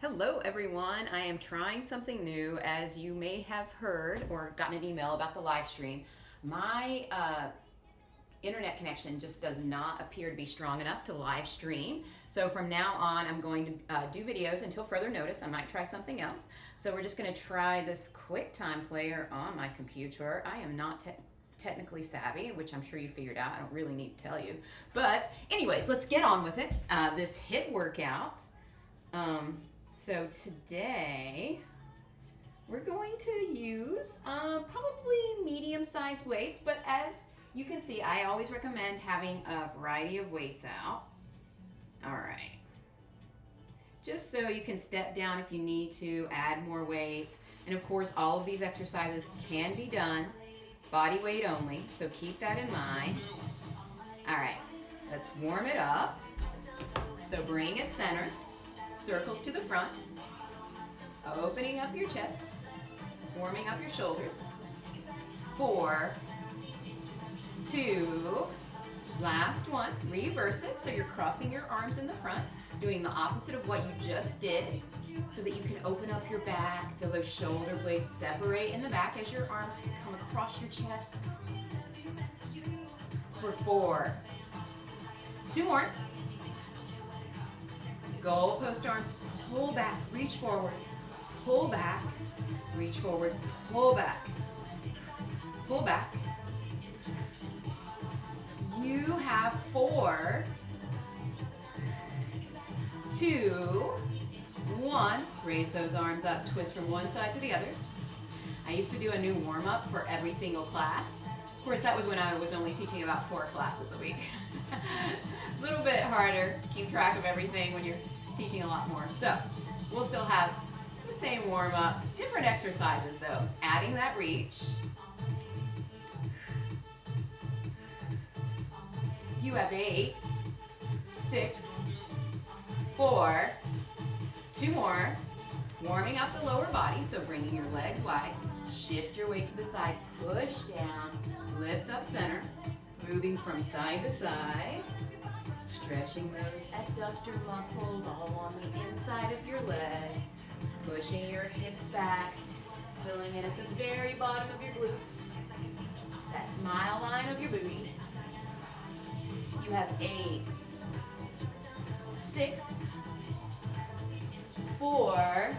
Hello everyone, I am trying something new. As you may have heard or gotten an email about the live stream, my internet connection just does not appear to be strong enough to live stream. So from now on, I'm going to do videos until further notice. I might try something else. So we're just going to try this QuickTime player on my computer. I am not technically savvy, which I'm sure you figured out. I don't really need to tell you. But anyways, let's get on with it. This HIIT workout. So today we're going to use probably medium-sized weights, but as you can see, I always recommend having a variety of weights out. All right. Just so you can step down if you need to, add more weights. And of course, all of these exercises can be done body weight only, so keep that in mind. All right, let's warm it up. So bring it center, circles to the front, opening up your chest, warming up your shoulders. 4, 2, last one, reverse it so you're crossing your arms in the front, doing the opposite of what you just did so that you can open up your back, feel those shoulder blades separate in the back as your arms come across your chest. For 4, 2 more. Goalpost arms, pull back, reach forward, pull back, reach forward, pull back, pull back. You have 4, 2, 1. Raise those arms up, twist from one side to the other. I used to do a new warm-up for every single class. Of course, that was when I was only teaching about 4 classes a week. A little bit harder to keep track of everything when you're teaching a lot more. So we'll still have the same warm-up, different exercises though. Adding that reach. You have 8, 6, 4, 2 more. Warming up the lower body, so bringing your legs wide. Shift your weight to the side, push down, lift up center, moving from side to side. Stretching those adductor muscles all on the inside of your leg. Pushing your hips back, filling in at the very bottom of your glutes. That smile line of your booty. You have 8, 6, 4,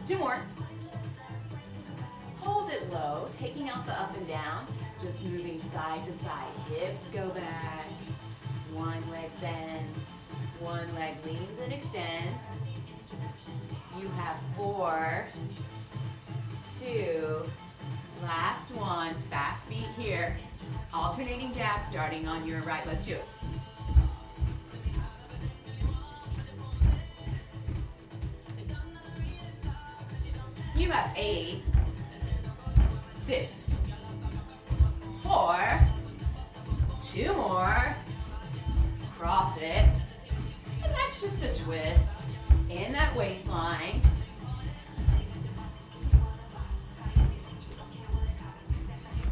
2 more. Hold it low, taking out the up and down, just moving side to side. Hips go back. One leg bends, one leg leans and extends. You have 4, 2, last one, fast feet here. Alternating jabs starting on your right. Let's do it. You have 8, 6, 4, 2 more. Cross it, and that's just a twist in that waistline.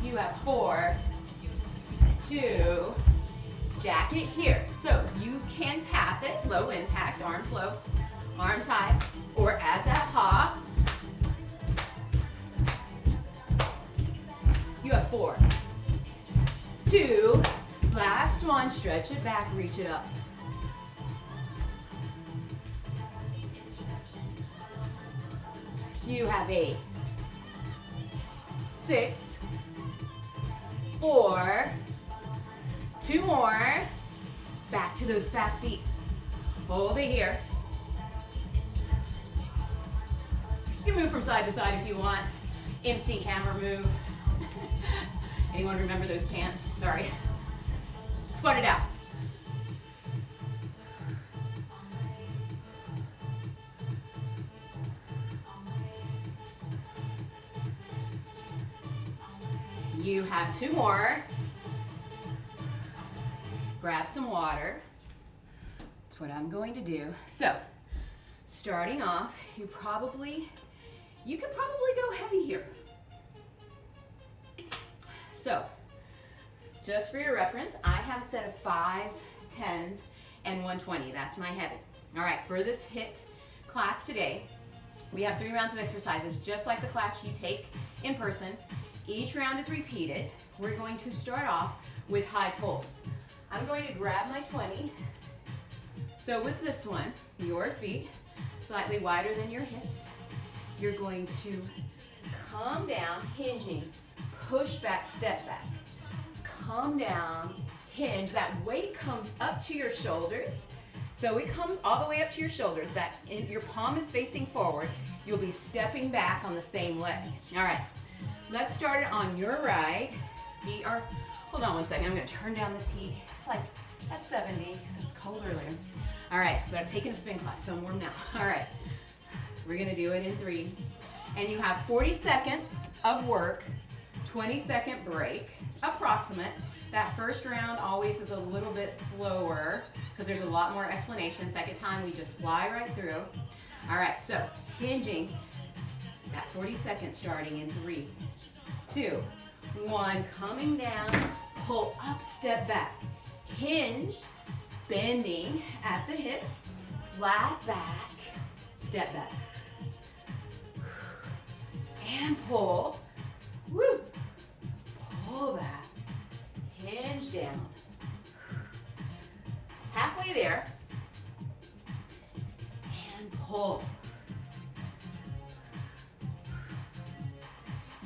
You have 4, 2, jacket here. So you can tap it, low impact, arms low, arms high, or add that hop. You have 4, 2, last one, stretch it back, reach it up. You have 8, 6, 4, 2 more. Back to those fast feet. Hold it here. You can move from side to side if you want. MC Hammer move. Anyone remember those pants? Sorry. Squat it out. You have 2 more. Grab some water. That's what I'm going to do. So, starting off, you could probably go heavy here. So, just for your reference, I have a set of 5s, 10s, and 120. That's my heavy. All right, for this HIIT class today, we have 3 rounds of exercises, just like the class you take in person. Each round is repeated. We're going to start off with high pulls. I'm going to grab my 20. So with this one, your feet slightly wider than your hips. You're going to come down, hinging, push back, step back. Come down, hinge. That weight comes up to your shoulders. So it comes all the way up to your shoulders. Your palm is facing forward. You'll be stepping back on the same leg. All right, let's start it on your right. Feet are, hold on one second. I'm gonna turn down this heat. It's like at 70 because it was cold earlier. All right, but I'm taking a spin class, so I'm warm now. All right, we're gonna do it in 3. And you have 40 seconds of work, 20-second break, approximate. That first round always is a little bit slower because there's a lot more explanation. Second time, we just fly right through. All right, so hinging at 40 seconds starting in 3, 2, 1. Coming down, pull up, step back. Hinge, bending at the hips, flat back, step back. And pull, woo, pull back, hinge down. Halfway there, and pull.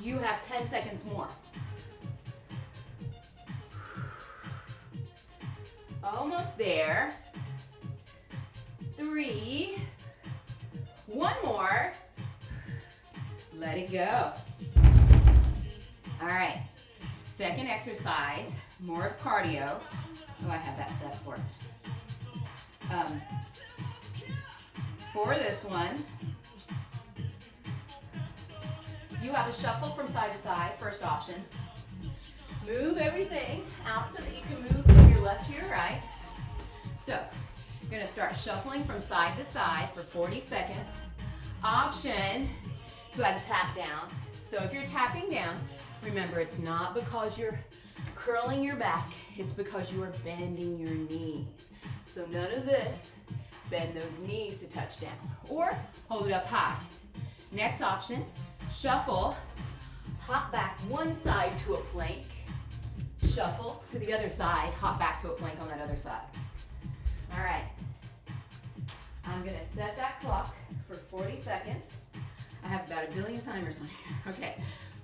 You have 10 seconds more. Almost there. 3, 1 more. Let it go. All right, second exercise, more of cardio. Oh, I have that set for. For this one, you have a shuffle from side to side, first option. Move everything out so that you can move from your left to your right. So, you're gonna start shuffling from side to side for 40 seconds. Option to add a tap down. So if you're tapping down, remember it's not because you're curling your back, it's because you are bending your knees. So none of this, bend those knees to touch down. Or hold it up high. Next option, shuffle, hop back one side to a plank, shuffle to the other side, hop back to a plank on that other side. All right, I'm gonna set that clock for 40 seconds. I have about a billion timers on here. Okay,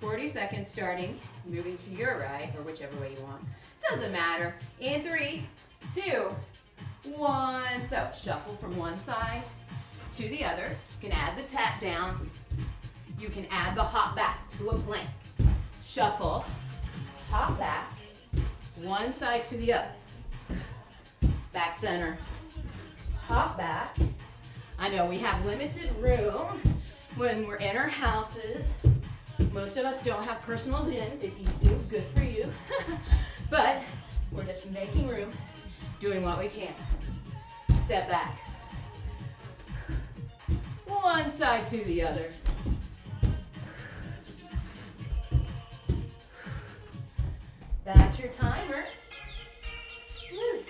40 seconds starting, moving to your right, or whichever way you want. Doesn't matter. In 3, 2, 1. So shuffle from one side to the other. You can add the tap down. You can add the hop back to a plank. Shuffle, hop back, one side to the other. Back center, hop back. I know we have limited room when we're in our houses. Most of us don't have personal gyms. If you do, good for you. But we're just making room, doing what we can. Step back. One side to the other. That's your timer. Woo.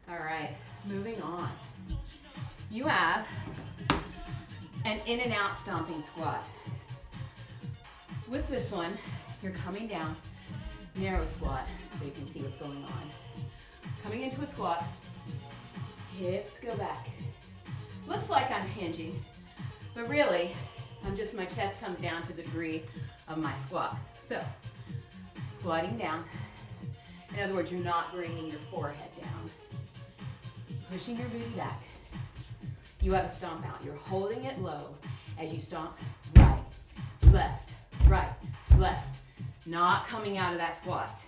All right, moving on. You have an in and out stomping squat. With this one, you're coming down, narrow squat, so you can see what's going on. Coming into a squat, hips go back. Looks like I'm hinging, but really, my chest comes down to the degree of my squat. So, squatting down. In other words, you're not bringing your forehead down. Pushing your booty back. You have a stomp out. You're holding it low as you stomp right, left, right, left. Not coming out of that squat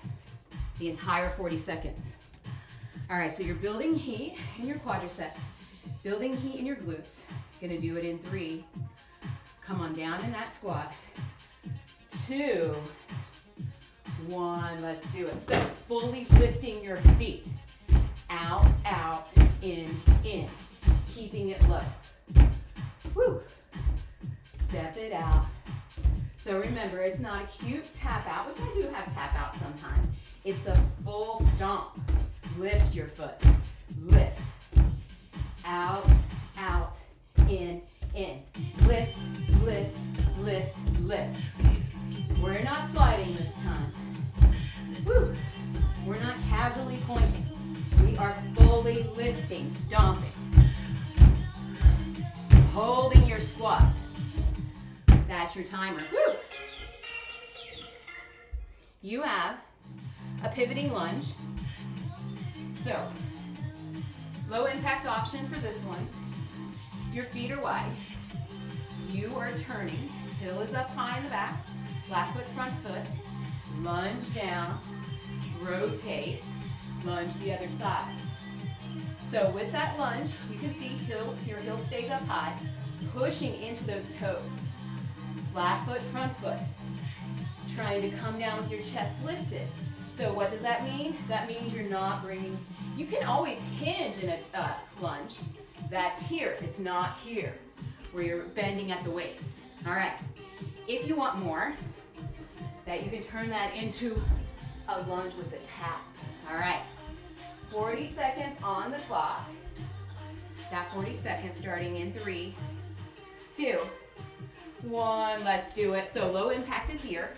the entire 40 seconds. All right, so you're building heat in your quadriceps, building heat in your glutes. Gonna do it in 3. Come on down in that squat. 2, 1, let's do it. So fully lifting your feet. Out, out, in, keeping it low. Woo. Step it out. So remember, it's not a cute tap out, which I do have tap out sometimes. It's a full stomp. Lift your foot. Lift. lifting, stomping. Holding your squat. That's your timer. Woo! You have a pivoting lunge. So, low impact option for this one. Your feet are wide. You are turning. Heel is up high in the back. Flat foot, front foot. Lunge down. Rotate. Lunge the other side. So with that lunge, you can see your heel stays up high, pushing into those toes. Flat foot, front foot. Trying to come down with your chest lifted. So what does that mean? That means you're not bringing, you can always hinge in a lunge. That's here, it's not here, where you're bending at the waist. All right, if you want more, that you can turn that into a lunge with a tap. All right, 40 seconds on the clock. That 40 seconds starting in 3, 2, 1, let's do it. So low impact is here.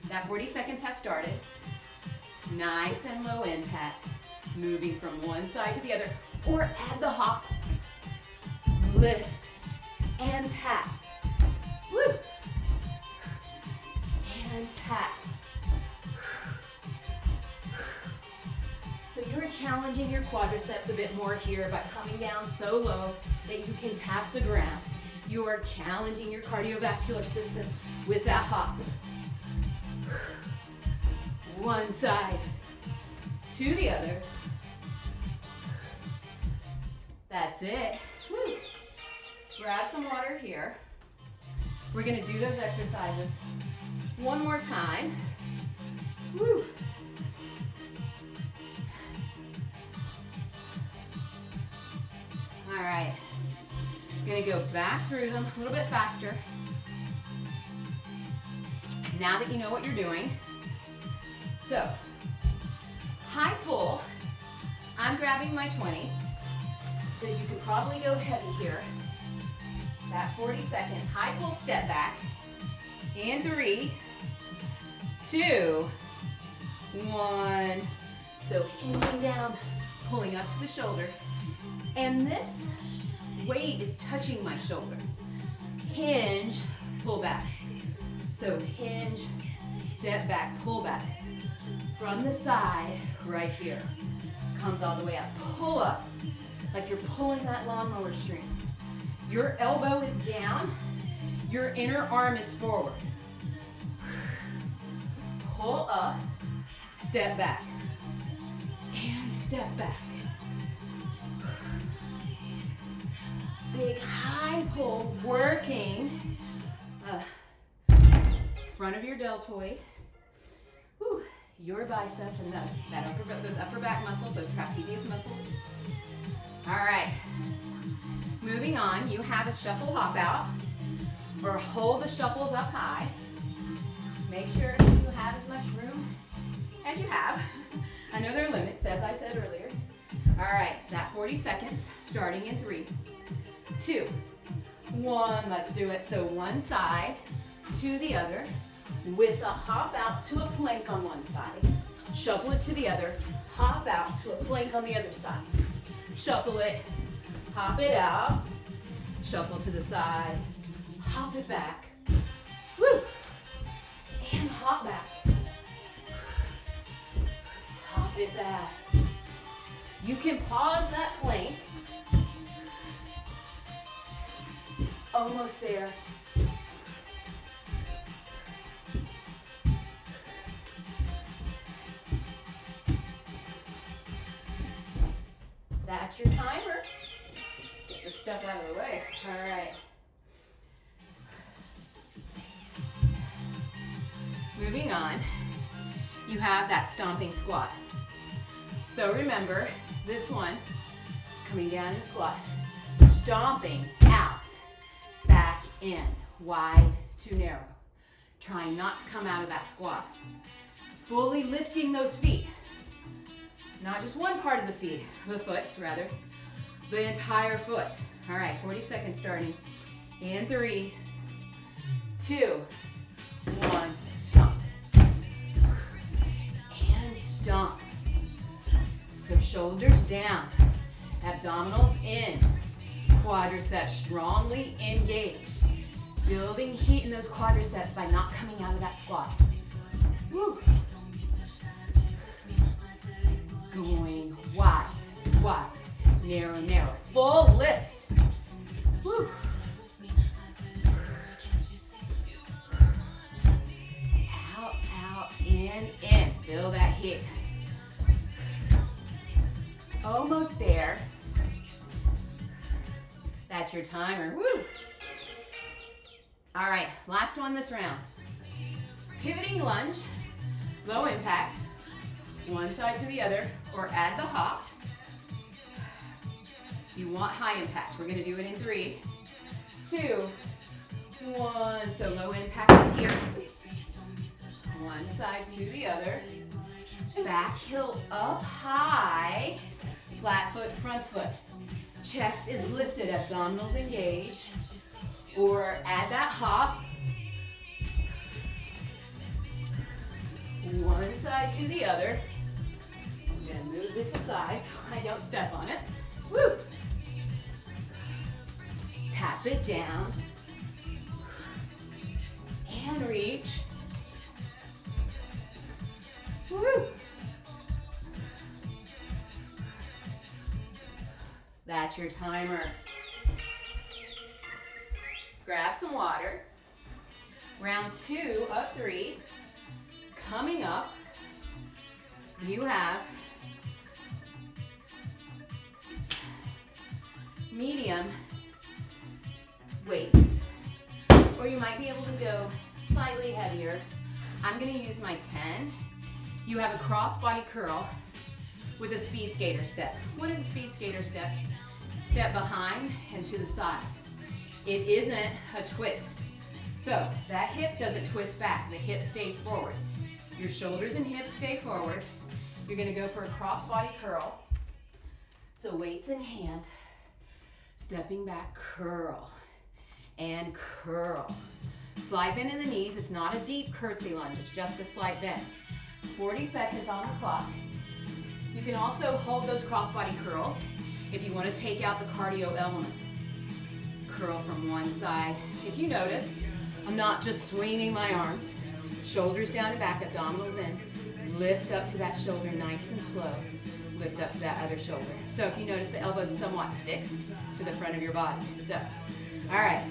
That 40 seconds has started. Nice and low impact. Moving from one side to the other. Or add the hop. Lift and tap. Woo! And tap. So you're challenging your quadriceps a bit more here by coming down so low that you can tap the ground. You are challenging your cardiovascular system with that hop. One side to the other. That's it. Woo. Grab some water here. We're gonna do those exercises one more time. Woo. All right. Gonna go back through them a little bit faster. Now that you know what you're doing. So, high pull, I'm grabbing my 20, because you could probably go heavy here. That 40 seconds, high pull step back, in 3, 2, 1. So hinging down, pulling up to the shoulder, and this weight is touching my shoulder. Hinge, pull back. So hinge, step back, pull back. From the side, right here. Comes all the way up. Pull up, like you're pulling that lawnmower string. Your elbow is down, your inner arm is forward. Pull up, step back, and step back. Big high pull, working front of your deltoid. Whew. Your bicep and those upper back muscles, those trapezius muscles. All right. Moving on, you have a shuffle hop out, or hold the shuffles up high. Make sure you have as much room as you have. I know there are limits, as I said earlier. All right, that 40 seconds, starting in 3, 2, 1, let's do it. So one side to the other, with a hop out to a plank on one side, shuffle it to the other, hop out to a plank on the other side, shuffle it, hop it out, shuffle to the side, hop it back, woo, and hop back, hop it back. You can pause that plank, almost there. That's your timer. Get the stuff out of the way. All right. Moving on, you have that stomping squat. So remember, this one, coming down in a squat, stomping out, back in, wide to narrow. Trying not to come out of that squat. Fully lifting those feet. Not just one part of the foot, the entire foot. All right, 40 seconds starting in 3, 2, 1, stomp. And stomp. So shoulders down Abdominals in. Quadriceps strongly engaged. Building heat in those quadriceps by not coming out of that squat. Woo. Going wide, wide, narrow, narrow. Full lift. Woo. Out, out, in. Feel that heat. Almost there. That's your timer. Woo. All right, last one this round. Pivoting lunge, low impact, one side to the other, or add the hop. You want high impact. We're gonna do it in 3, 2, 1. So low impact is here. One side to the other. Back heel up high. Flat foot, front foot. Chest is lifted, abdominals engaged. Or add that hop. One side to the other. I'm gonna move this aside so I don't step on it. Woo! Tap it down. And reach. Woo! That's your timer. Grab some water. Round 2 of 3. Coming up, you have medium weights. Or you might be able to go slightly heavier. I'm going to use my 10. You have a cross-body curl with a speed skater step. What is a speed skater step? Step behind and to the side. It isn't a twist. So that hip doesn't twist back. The hip stays forward. Your shoulders and hips stay forward. You're going to go for a cross-body curl. So weights in hand. Stepping back, curl. And curl. Slight bend in the knees. It's not a deep curtsy lunge. It's just a slight bend. 40 seconds on the clock. You can also hold those crossbody curls if you want to take out the cardio element. Curl from one side. If you notice, I'm not just swinging my arms. Shoulders down and back, abdominals in. Lift up to that shoulder nice and slow. Lift up to that other shoulder. So if you notice, the elbow's somewhat fixed to the front of your body. So, all right.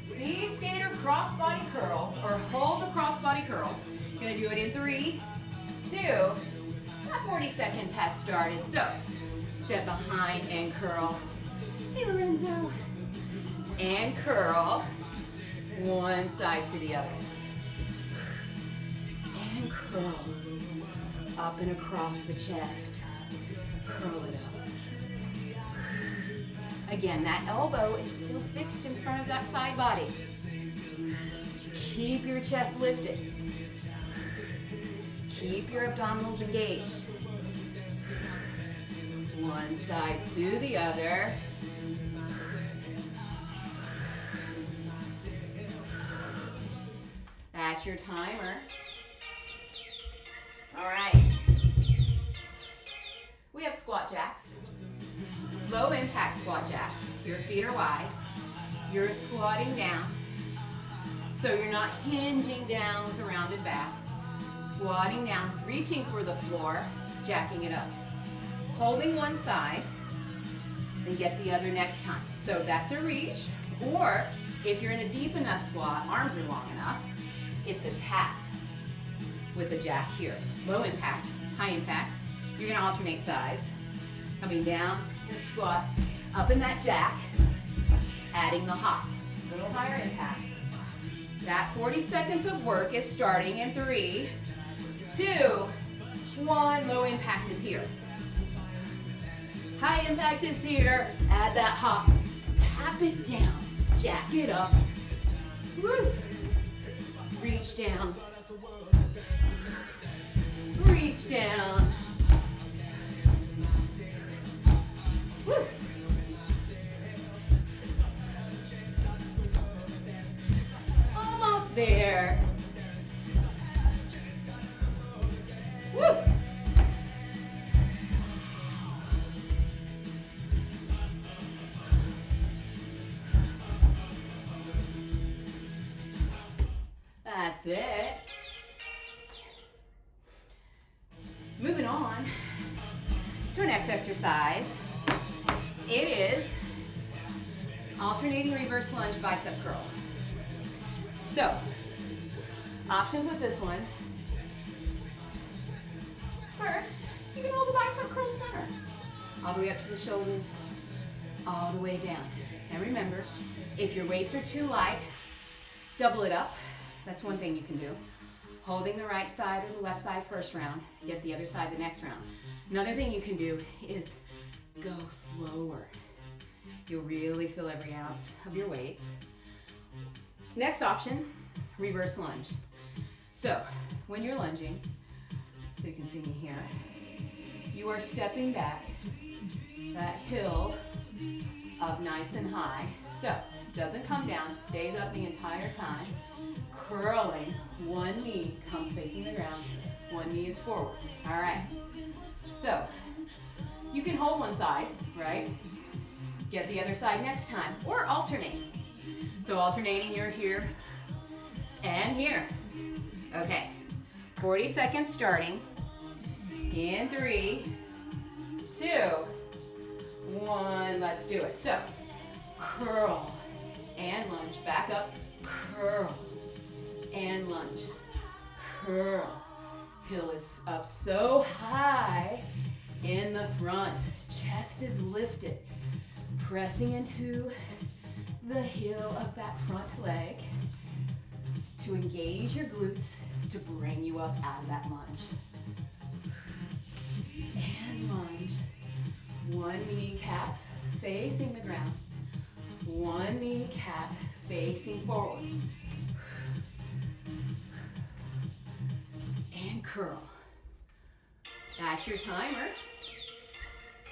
Speed skater crossbody curls, or hold the crossbody curls. Gonna do it in 3, 2, 40 seconds has started. So, step behind and curl. Hey, Lorenzo. And curl. One side to the other. And curl. Up and across the chest. Curl it up. Again, that elbow is still fixed in front of that side body. Keep your chest lifted. Keep your abdominals engaged. One side to the other. That's your timer. All right. We have squat jacks. Low impact squat jacks. Your feet are wide. You're squatting down. So you're not hinging down with a rounded back. Squatting down, reaching for the floor, jacking it up. Holding one side, and get the other next time. So that's a reach, or if you're in a deep enough squat, arms are long enough, it's a tap with the jack here. Low impact, high impact. You're gonna alternate sides. Coming down to squat, up in that jack, adding the hop. A little higher impact. That 40 seconds of work is starting in 3, 2, 1. Low impact is here. High impact is here. Add that hop. Tap it down. Jack it up. Woo. Reach down. Reach down. Woo. Almost there. Woo. That's it. Moving on to our next exercise. It is alternating reverse lunge bicep curls. So, options with this one. First, you can hold the bicep curl center, all the way up to the shoulders, all the way down. And remember, if your weights are too light, double it up. That's one thing you can do. Holding the right side or the left side first round, get the other side the next round. Another thing you can do is go slower. You'll really feel every ounce of your weights. Next option, reverse lunge. So when you're lunging, so you can see me here, you are stepping back that hill up nice and high. So doesn't come down, stays up the entire time. Curling, one knee comes facing the ground, one knee is forward. All right, so you can hold one side, right? Get the other side next time, or alternate. So alternating, you're here and here. Okay, 40 seconds starting. In 3, 2, 1, let's do it. So, curl and lunge, back up, curl and lunge, curl. Hill is up so high in the front, chest is lifted, pressing into the heel of that front leg to engage your glutes to bring you up out of that lunge. And lunge. One kneecap facing the ground. One kneecap facing forward. And curl. That's your timer.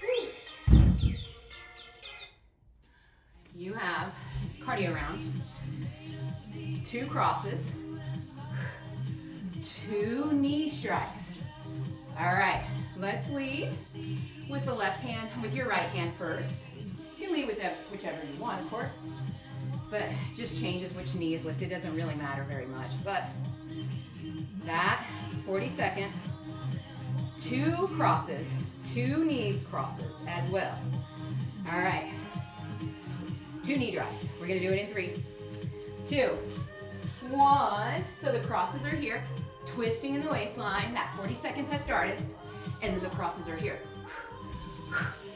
Woo. You have cardio round. 2 crosses. 2 knee strikes. All right, let's lead with the left hand, with your right hand first. You can lead with whichever you want, of course, but just changes which knee is lifted. Doesn't really matter very much, but that 40 seconds, 2 crosses, 2 knee crosses as well. All right, 2 knee drives. We're gonna do it in 3, 2, 1. So the crosses are here, twisting in the waistline. That 40 seconds has started, and then the crosses are here.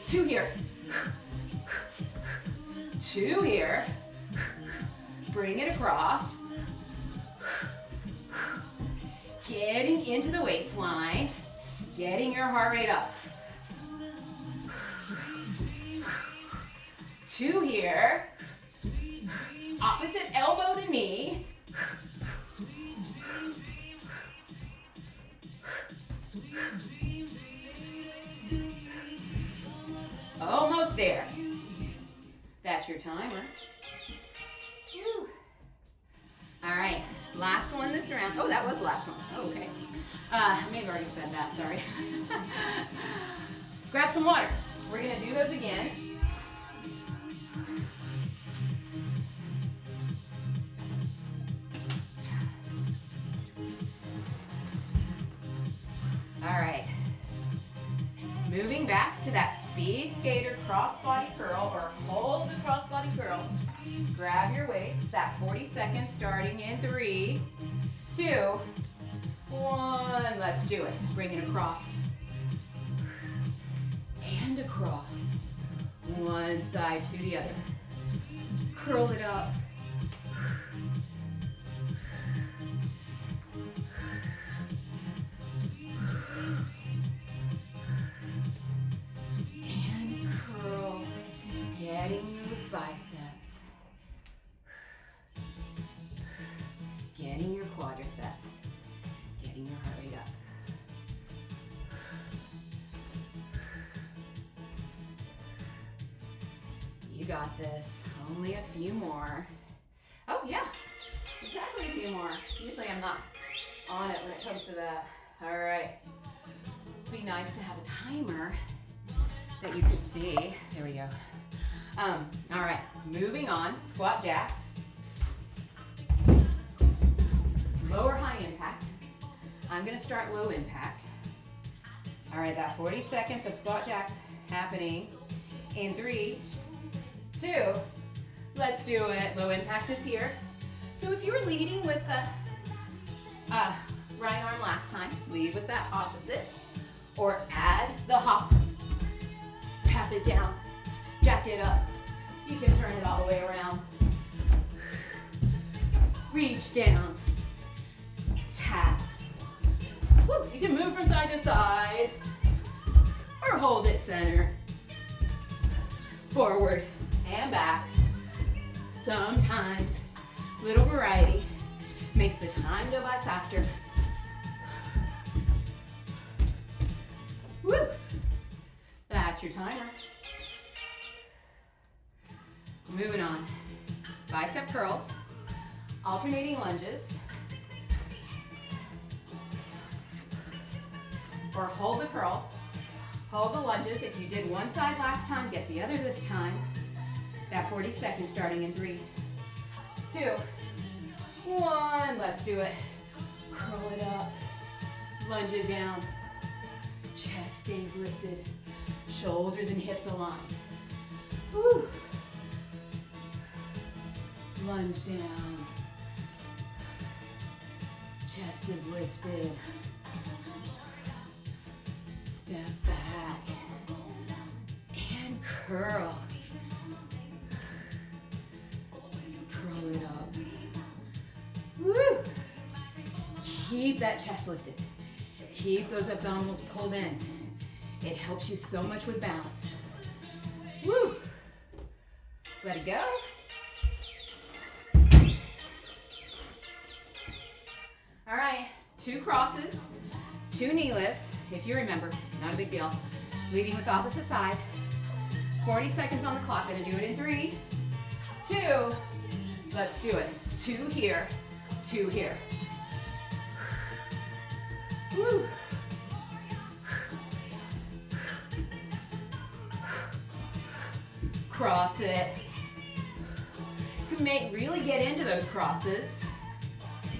2 here, 2 here. Bring it across. Getting into the waistline, getting your heart rate up. 2 here. Opposite elbow to knee. Almost there. That's your timer. Woo. All right, last one this round. Oh, that was the last one. Oh, okay. I may have already said that, sorry. Grab some water. We're gonna do those again. All right. Moving back to that speed skater crossbody curl, or hold the crossbody curls. Grab your weights, that 40 seconds starting in 3, 2, 1. Let's do it. Bring it across. And across. One side to the other. Curl it up. Getting those biceps, getting your quadriceps, getting your heart rate up. You got this. Only a few more. Oh yeah, exactly a few more. Usually I'm not on it when it comes to that. All right. It'd be nice to have a timer that you could see. There we go. All right, moving on, squat jacks. low or high impact. I'm gonna start low impact. All right, that 40 seconds of squat jacks happening in 3, 2, let's do it. Low impact is here. So if you were leading with the right arm last time, lead with that opposite, or add the hop, tap it down, jack it up. You can turn it all the way around. Reach down, tap. Woo, you can move from side to side, or hold it center. Forward and back. Sometimes little variety makes the time go by faster. Woo! That's your timer. Moving on. Bicep curls, alternating lunges, or hold the curls, hold the lunges. If you did one side last time, get the other this time. That 40 seconds starting in 3, 2, 1. Let's do it. Curl it up, lunge it down. Chest stays lifted, shoulders and hips aligned. Woo. Lunge down. Chest is lifted. Step back and curl. Curl it up. Woo! Keep that chest lifted. Keep those abdominals pulled in. It helps you so much with balance. Woo! Let it go. All right, 2 crosses, 2 knee lifts, if you remember, not a big deal. Leading with the opposite side. 40 seconds on the clock, gonna do it in 3, 2, let's do it. 2 here, 2 here. Woo. Cross it. You can really get into those crosses.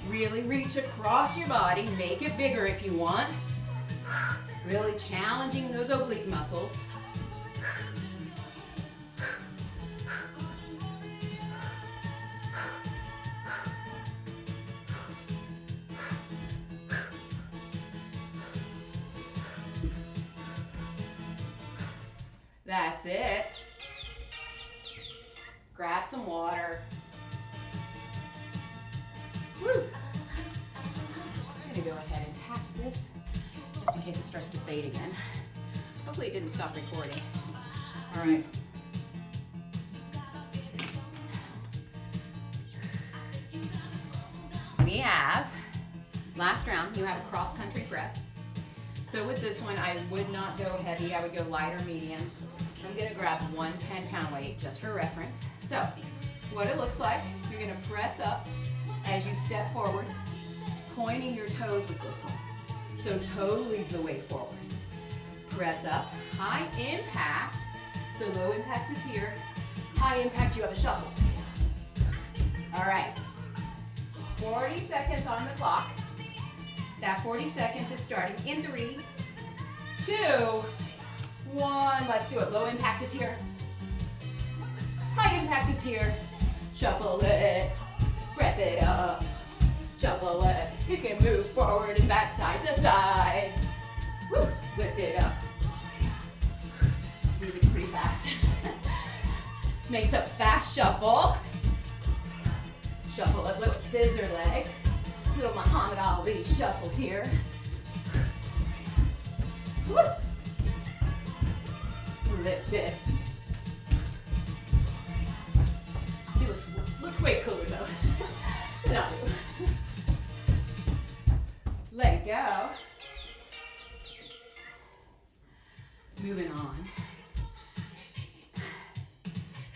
Really reach across your body. Make it bigger if you want. Really challenging those oblique muscles. That's it. Grab some water. Woo! I'm gonna go ahead and tap this just in case it starts to fade again. Hopefully it didn't stop recording. All right. We have, last round, you have a cross-country press. So with this one, I would not go heavy, I would go light or medium. I'm gonna grab one 10-pound weight just for reference. So, what it looks like, you're gonna press up as you step forward, pointing your toes with this one. So toe leads the way forward. Press up, high impact. So low impact is here. High impact, you have a shuffle. All right, 40 seconds on the clock. That 40 seconds is starting in 3, 2, 1. Let's do it. Low impact is here. High impact is here. Shuffle it. Press it up. Shuffle it. You can move forward and back side to side. Woo. Lift it up. This music's pretty fast. Makes a fast shuffle. Shuffle it. Little scissor legs. Little Muhammad Ali shuffle here. Woo. Lift it. He look way cooler though. No. Let it go. Moving on.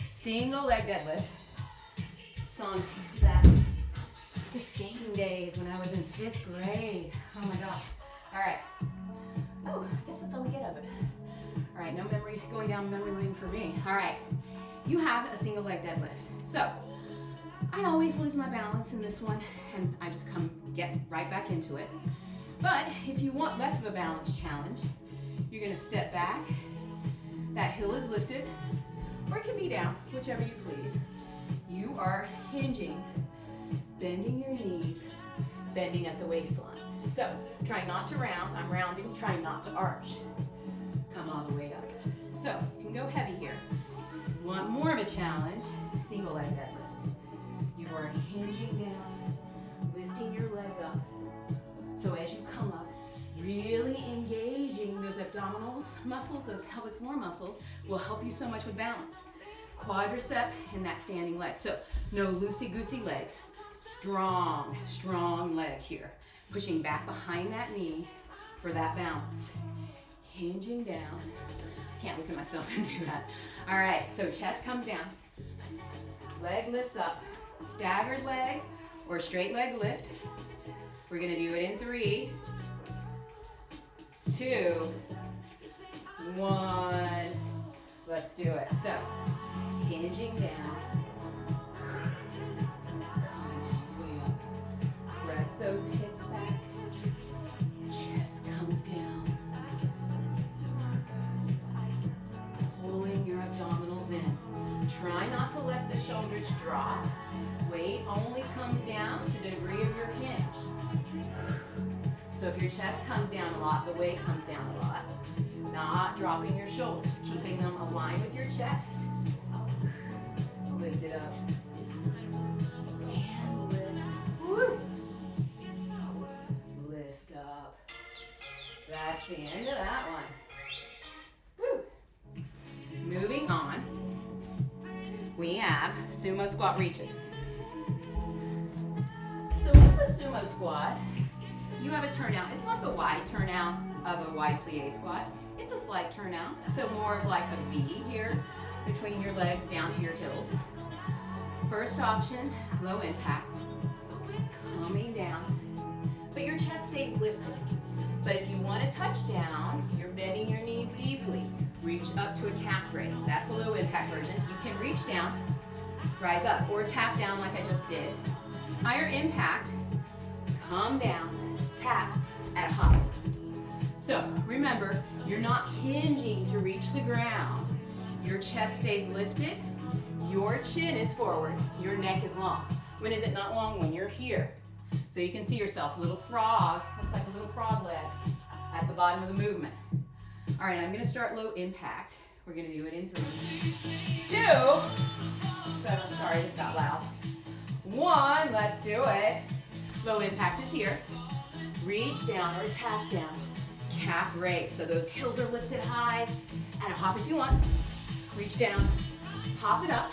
Single leg deadlift. Song takes me back to skating days when I was in 5th grade. Oh my gosh. All right. Oh, I guess that's all we get of it. All right, no memory, going down memory lane for me. All right, you have a single leg deadlift. So I always lose my balance in this one, and I just get right back into it. But if you want less of a balance challenge, you're gonna step back, that heel is lifted, or it can be down, whichever you please. You are hinging, bending your knees, bending at the waistline. So try not to round, I'm rounding, try not to arch. Come all the way up. So you can go heavy here. You want more of a challenge, single leg deadlift. You are hinging down, lifting your leg up. So as you come up, really engaging those abdominal muscles, those pelvic floor muscles will help you so much with balance. Quadricep and that standing leg. So no loosey-goosey legs. Strong, strong leg here. Pushing back behind that knee for that balance. Hinging down. Can't look at myself and do that. All right, so chest comes down. Leg lifts up. Staggered leg or straight leg lift. We're gonna do it in 3, 2, 1. Let's do it. So, hinging down. Coming all the way up. Press those hips back. Chest comes down. Pulling your abdominals in. Try not to let the shoulders drop. Weight only comes down to the degree of your hinge. So if your chest comes down a lot, the weight comes down a lot. Not dropping your shoulders, keeping them aligned with your chest. Lift it up. And lift. Woo. Lift up. That's the end of that one. Woo. Moving on, we have sumo squat reaches. So with the sumo squat, you have a turnout. It's not the wide turnout of a wide plie squat. It's a slight turnout. So more of like a V here between your legs down to your heels. First option, low impact. Coming down. But your chest stays lifted. But if you want to touch down, you're bending your knees deeply. Reach up to a calf raise. That's the low impact version. You can reach down, rise up, or tap down like I just did. Higher impact, come down, tap at a hop. So remember, you're not hinging to reach the ground. Your chest stays lifted, your chin is forward, your neck is long. When is it not long? When you're here. So you can see yourself, little frog, looks like a little frog legs at the bottom of the movement. All right, I'm gonna start low impact. We're gonna do it in 3, 2, sorry, this got loud. 1, let's do it. Low impact is here. Reach down or tap down. Calf raise, so those heels are lifted high. Add a hop if you want. Reach down, hop it up,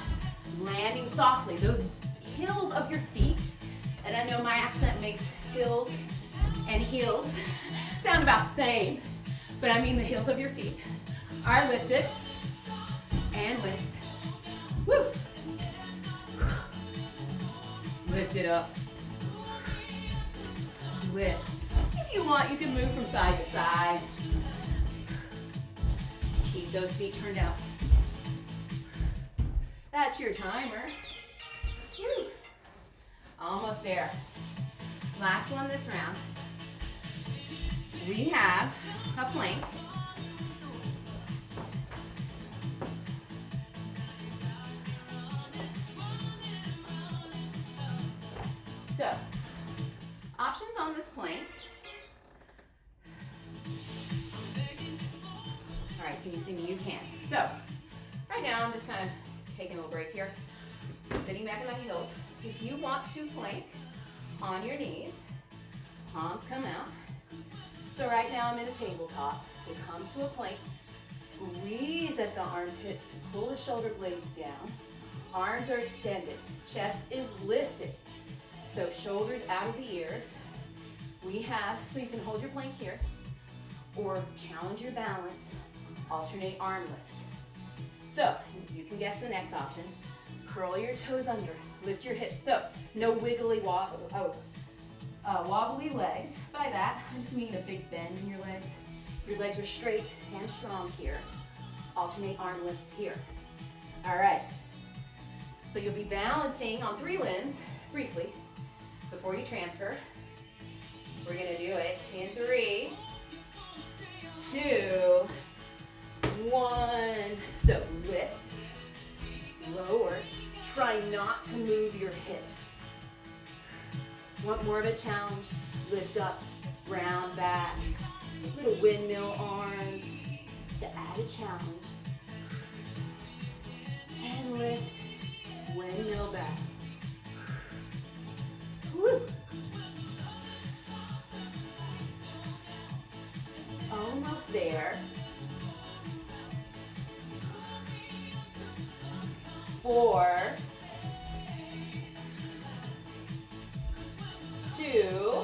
landing softly. Those heels of your feet, and I know my accent makes hills and heels sound about the same, but I mean the heels of your feet are lifted and lift. Woo! Lift it up. Lift. If you want, you can move from side to side. Keep those feet turned out. That's your timer. Woo. Almost there. Last one this round. We have a plank. So, options on this plank. All right, can you see me? You can. So, right now I'm just kind of taking a little break here. Sitting back in my heels. If you want to plank on your knees, palms come out. So right now I'm in a tabletop. To come to a plank, squeeze at the armpits to pull the shoulder blades down. Arms are extended. Chest is lifted. So shoulders out of the ears. We have, so you can hold your plank here or challenge your balance, alternate arm lifts. So you can guess the next option. Curl your toes under, lift your hips. So no wiggly wobbly legs. By that, I just mean a big bend in your legs. Your legs are straight and strong here. Alternate arm lifts here. All right. So you'll be balancing on 3 limbs briefly before you transfer. We're gonna do it in 3, 2, 1. So lift, lower. Try not to move your hips. Want more of a challenge? Lift up, round back, little windmill arms to add a challenge. And lift, windmill back. Woo. Almost there. 4, 2.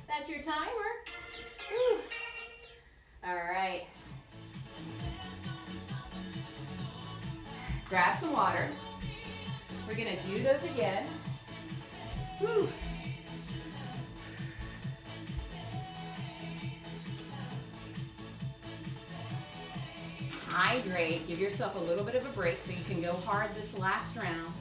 That's your timer. Woo. All right. Grab some water. We're gonna do those again. Woo. Hydrate. Give yourself a little bit of a break so you can go hard this last round.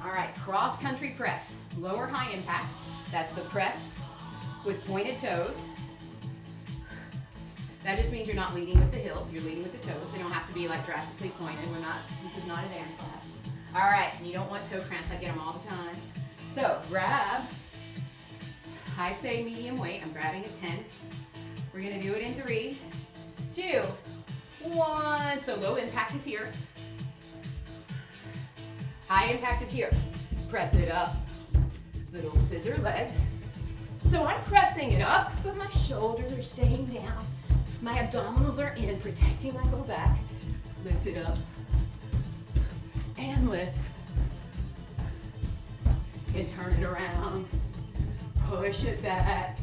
All right, cross-country press. Lower high impact. That's the press with pointed toes. That just means you're not leading with the heel, you're leading with the toes. They don't have to be like drastically pointed. This is not a dance class. All right, you don't want toe cramps. I get them all the time. So grab, I say medium weight. I'm grabbing a 10. We're gonna do it in 3, 2, 1. So low impact is here. High impact is here. Press it up. Little scissor legs. So I'm pressing it up, but my shoulders are staying down. My abdominals are in, protecting my low back. Lift it up. And lift. And turn it around. Push it back.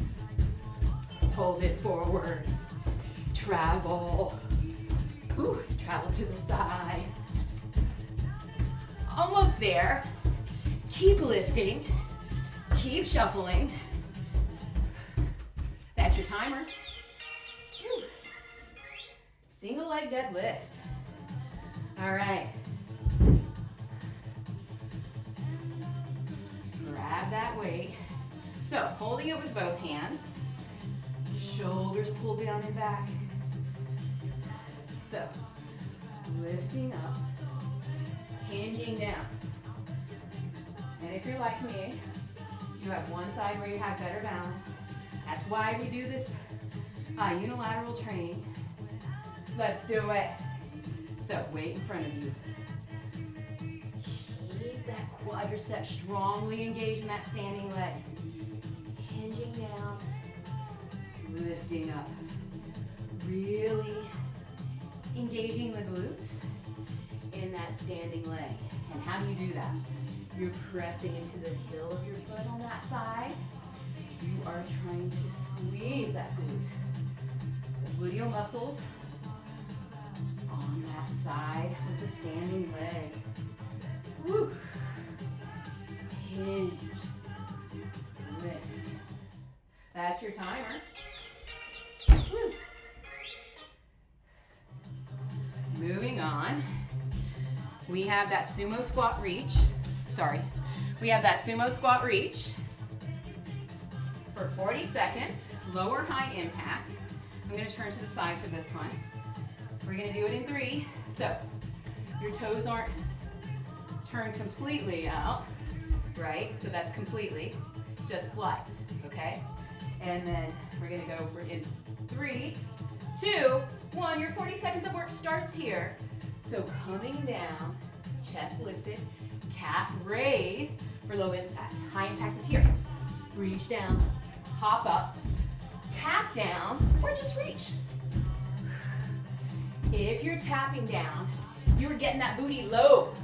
Hold it forward. Travel. Ooh, travel to the side. Almost there. Keep lifting. Keep shuffling. That's your timer. Whew. Single leg deadlift. All right. Grab that weight. So, holding it with both hands. Shoulders pulled down and back. So, lifting up. Hinging down. And if you're like me, you have one side where you have better balance. That's why we do this unilateral training. Let's do it. So weight in front of you. Keep that quadricep strongly engaged in that standing leg. Hinging down, lifting up. Really engaging the glutes in that standing leg. And how do you do that? You're pressing into the heel of your foot on that side. You are trying to squeeze that glute. The gluteal muscles on that side with the standing leg. Woo. Hinge. Lift. That's your timer. Woo. Moving on. We have that sumo squat reach. We have that sumo squat reach for 40 seconds, lower high impact. I'm gonna turn to the side for this one. We're gonna do it in 3. So your toes aren't turned completely out, right? So that's completely, just slight, okay? And then we're gonna go for in 3, 2, 1. Your 40 seconds of work starts here. So coming down, chest lifted, calf raised for low impact. High impact is here. Reach down, hop up, tap down, or just reach. If you're tapping down, you're getting that booty low.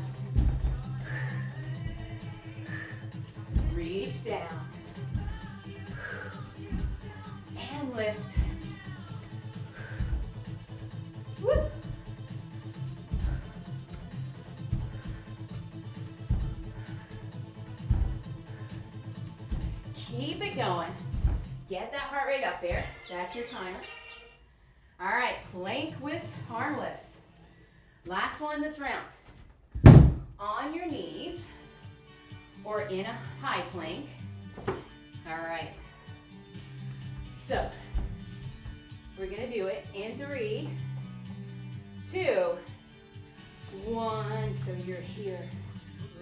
Reach down. And lift. Woo. Keep it going. Get that heart rate up there. That's your timer. All right, plank with arm lifts. Last one this round. On your knees or in a high plank. All right. So we're gonna do it in 3, 2, 1. So you're here,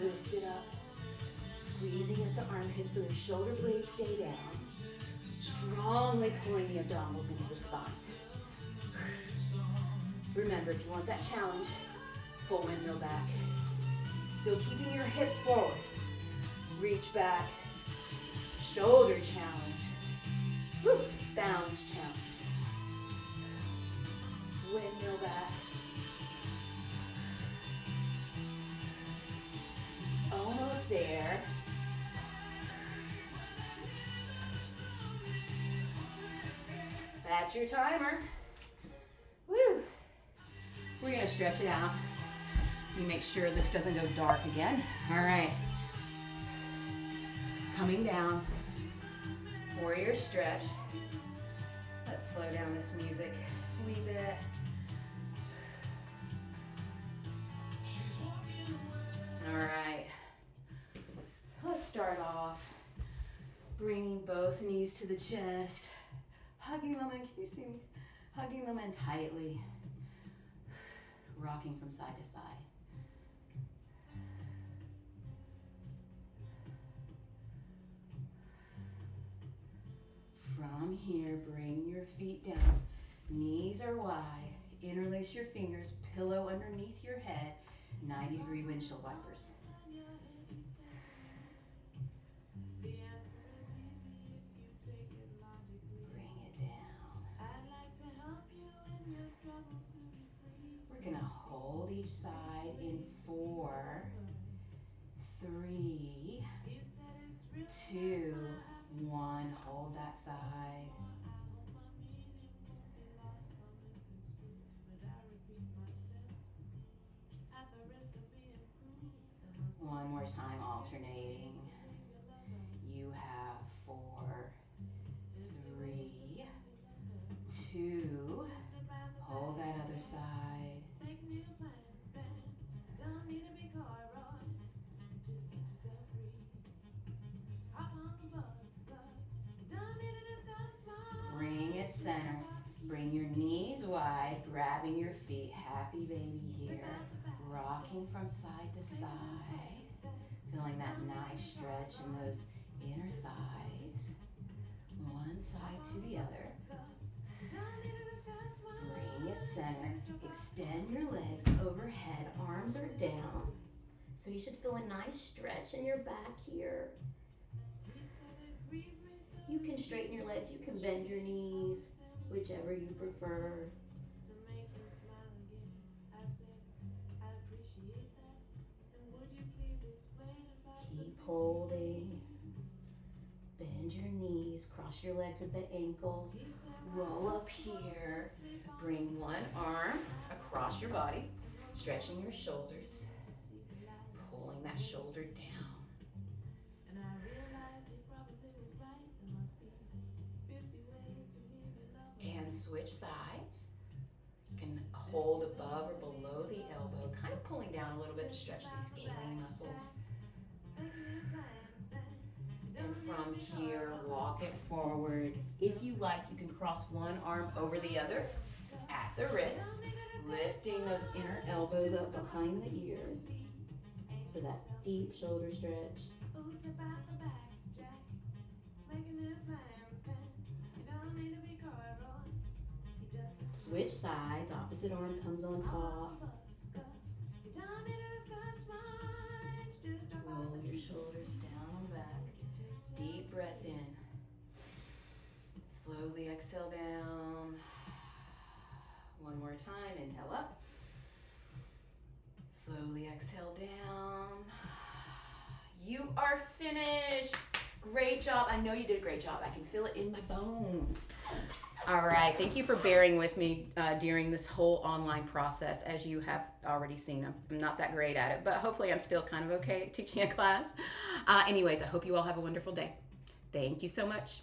lift it up, squeezing at the armpits so the shoulder blades stay down, strongly pulling the abdominals into the spine. Remember, if you want that challenge, full windmill back. Still keeping your hips forward. Reach back. Shoulder challenge. Woo. Balance challenge. Windmill back. Almost there. That's your timer. Woo. We're gonna stretch it out. You make sure this doesn't go dark again. All right. Coming down for your stretch. Let's slow down this music a wee bit. All right. Let's start off bringing both knees to the chest. Hugging them in, can you see me? Hugging them in tightly. Rocking from side to side. From here, bring your feet down. Knees are wide. Interlace your fingers, pillow underneath your head. 90-degree windshield wipers. Bring it down. We're gonna hold each side in 4, 3, 2, 1. Hold that side. One more time, alternating. You have 4, 3, 2. Hold that other side. Bring it center. Bring your knees wide, grabbing your feet. Happy baby here. Rocking from side to side. Feeling that nice stretch in those inner thighs. One side to the other. Bring it center. Extend your legs overhead. Arms are down. So you should feel a nice stretch in your back here. You can straighten your legs. You can bend your knees, whichever you prefer. Keep holding. Bend your knees. Cross your legs at the ankles. Roll up here. Bring one arm across your body, stretching your shoulders, pulling that shoulder down. And switch sides. You can hold above or below the elbow, kind of pulling down a little bit to stretch the scalene muscles. And from here, walk it forward. If you like, you can cross one arm over the other at the wrist, lifting those inner elbows up behind the ears for that deep shoulder stretch. Switch sides, opposite arm comes on top. Roll your shoulders down and back. Deep breath in. Slowly exhale down. One more time, inhale up. Slowly exhale down. You are finished. Great job. I know you did a great job. I can feel it in my bones. All right. Thank you for bearing with me during this whole online process. As you have already seen, I'm not that great at it, but hopefully I'm still kind of okay at teaching a class. Anyways, I hope you all have a wonderful day. Thank you so much.